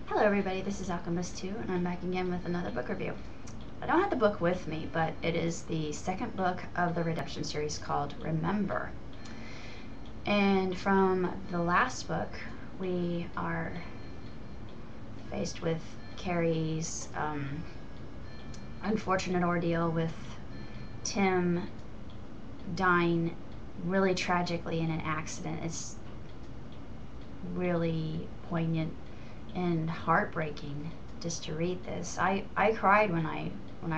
Hello everybody, this is Alchemist2 and I'm back again with another book review. I don't have the book with me, but it is the second book of the Redemption series called Remember. And from the last book, we are faced with Kari's unfortunate ordeal with Tim dying really tragically in an accident. It's really poignant and heartbreaking just to read this. I cried when I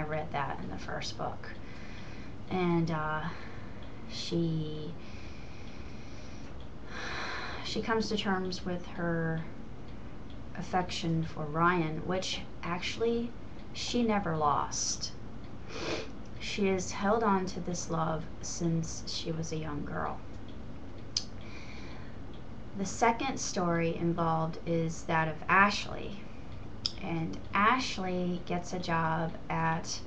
read that in the first book, and she comes to terms with her affection for Ryan, which actually she never lost. She has held on to this love since she was a young girl. The second story involved is that of Ashley, and Ashley gets a job at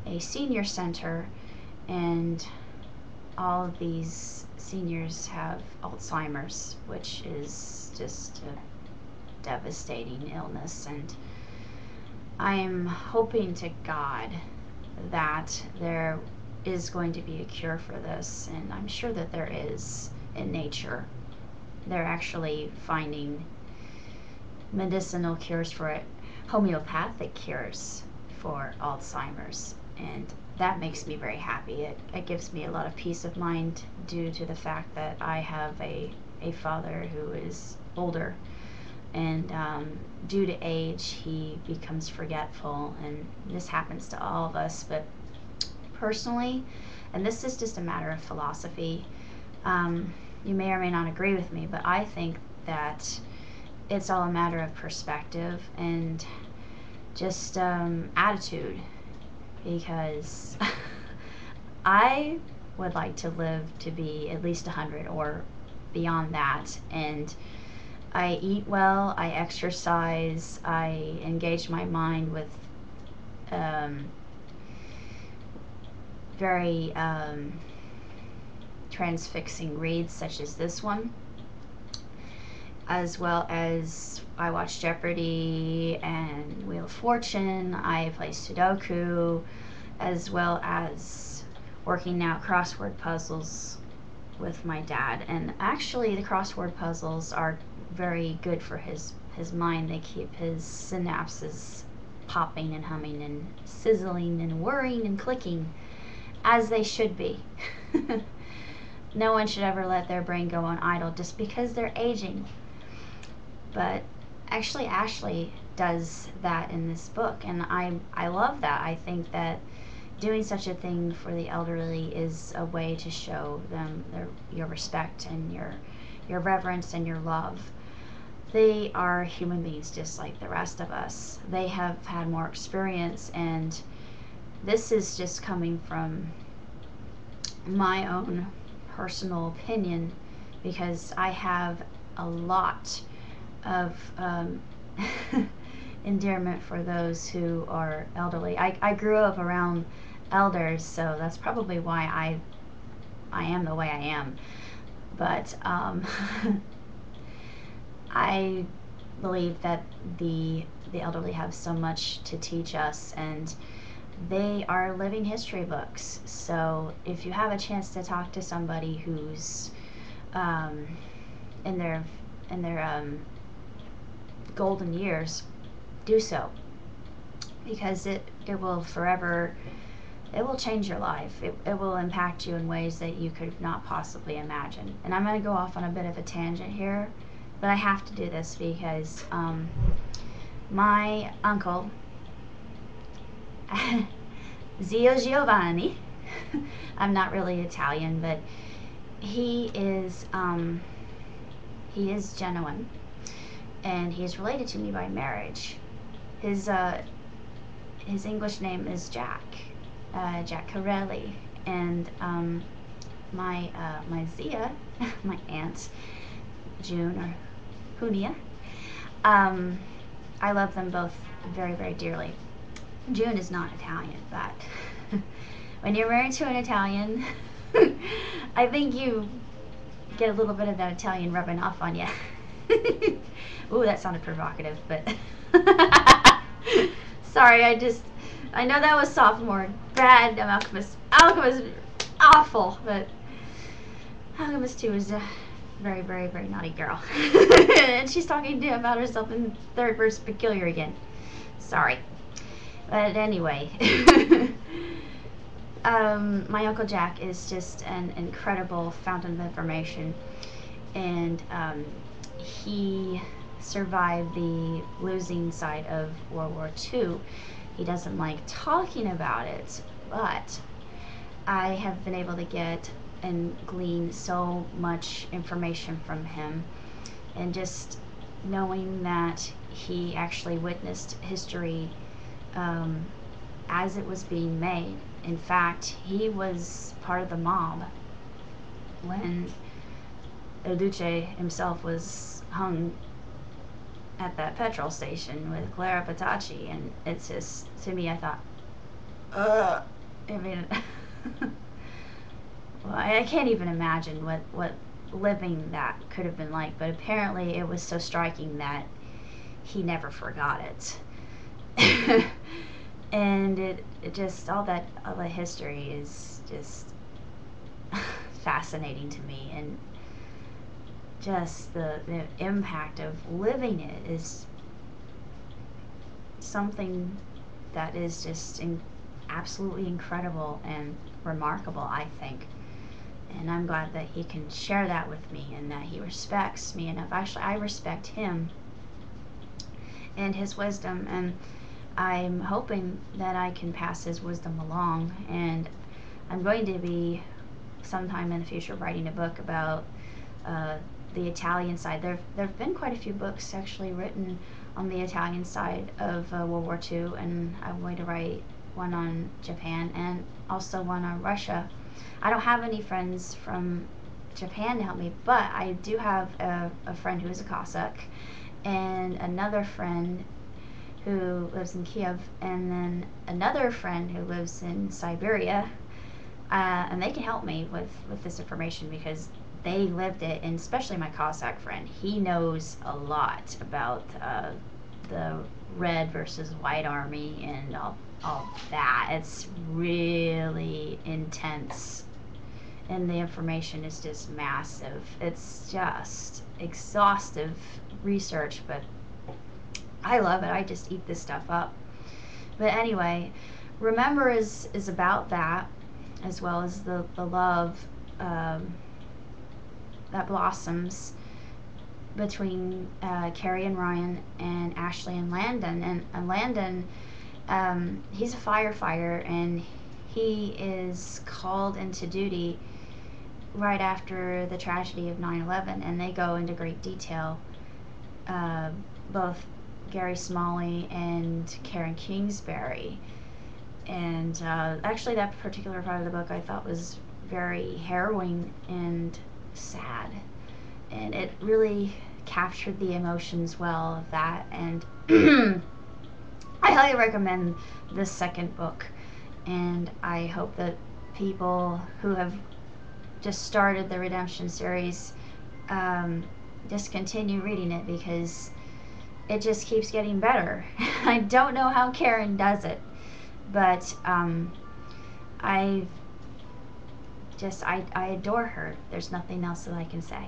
a senior center, and all of these seniors have Alzheimer's, which is just a devastating illness, and I am hoping to God that there is going to be a cure for this, and I'm sure that there is in nature. They're actually finding medicinal cures for it, homeopathic cures for Alzheimer's, and that makes me very happy. It gives me a lot of peace of mind due to the fact that I have a father who is older, and due to age he becomes forgetful, and this happens to all of us. But personally, and this is just a matter of philosophy, you may or may not agree with me, but I think that it's all a matter of perspective and just attitude, because I would like to live to be at least 100 or beyond that, and I eat well, I exercise, I engage my mind with very transfixing reads such as this one, as well as I watch Jeopardy and Wheel of Fortune. I play Sudoku, as well as working out crossword puzzles with my dad. And actually the crossword puzzles are very good for his mind. They keep his synapses popping and humming and sizzling and whirring and clicking as they should be. No one should ever let their brain go on idle just because they're aging. But actually Ashley does that in this book, and I love that. I think that doing such a thing for the elderly is a way to show them your respect and your reverence and your love. They are human beings just like the rest of us. They have had more experience, and this is just coming from my own personal opinion, because I have a lot of endearment for those who are elderly. I grew up around elders, so that's probably why I am the way I am. But I believe that the elderly have so much to teach us, and they are living history books. So if you have a chance to talk to somebody who's in their golden years, do so, because it will forever, it will change your life. It will impact you in ways that you could not possibly imagine. And I'm going to go off on a bit of a tangent here, but I have to do this because my uncle Zio Giovanni, I'm not really Italian, but he is genuine, and he is related to me by marriage. His English name is Jack Corelli, and my Zia, my aunt June, or Punia, I love them both very, very dearly. June is not Italian, but when you're married to an Italian, I think you get a little bit of that Italian rubbing off on you. Ooh, that sounded provocative, but sorry, I know that was sophomore. Bad. Alchemist. Alchemist, awful, but Alchemist 2 is a very, very, very naughty girl. And she's talking about herself in third person peculiar again. Sorry. But anyway, my Uncle Jack is just an incredible fountain of information, and he survived the losing side of World War II. He doesn't like talking about it, but I have been able to get and glean so much information from him, and just knowing that he actually witnessed history as it was being made. In fact, he was part of the mob when El Duce himself was hung at that petrol station with Clara Petacci, and it's just, to me, I thought, I mean, well, I can't even imagine what living that could have been like, but apparently it was so striking that he never forgot it. And it just, all that history is just fascinating to me, and just the impact of living it is something that is just absolutely incredible and remarkable, I think. And I'm glad that he can share that with me, and that he respects me enough. Actually, I respect him and his wisdom, and I'm hoping that I can pass his wisdom along. And I'm going to be sometime in the future writing a book about the Italian side. There have been quite a few books actually written on the Italian side of World War II, and I'm going to write one on Japan and also one on Russia. I don't have any friends from Japan to help me, but I do have a friend who is a Cossack, and another friend who lives in Kiev, and then another friend who lives in Siberia, and they can help me with this information because they lived it, and especially my Cossack friend, he knows a lot about the Red versus White Army and all that. It's really intense, and the information is just massive. It's just exhaustive research, but I love it. I just eat this stuff up. But anyway, Remember is about that, as well as the love that blossoms between Kari and Ryan and Ashley and Landon. And Landon, he's a firefighter, and he is called into duty right after the tragedy of 9/11, and they go into great detail, both Gary Smalley and Karen Kingsbury. And actually that particular part of the book I thought was very harrowing and sad, and it really captured the emotions well of that. And I highly recommend this second book, and I hope that people who have just started the Redemption series just continue reading it, because it just keeps getting better. I don't know how Karen does it, but I adore her. There's nothing else that I can say.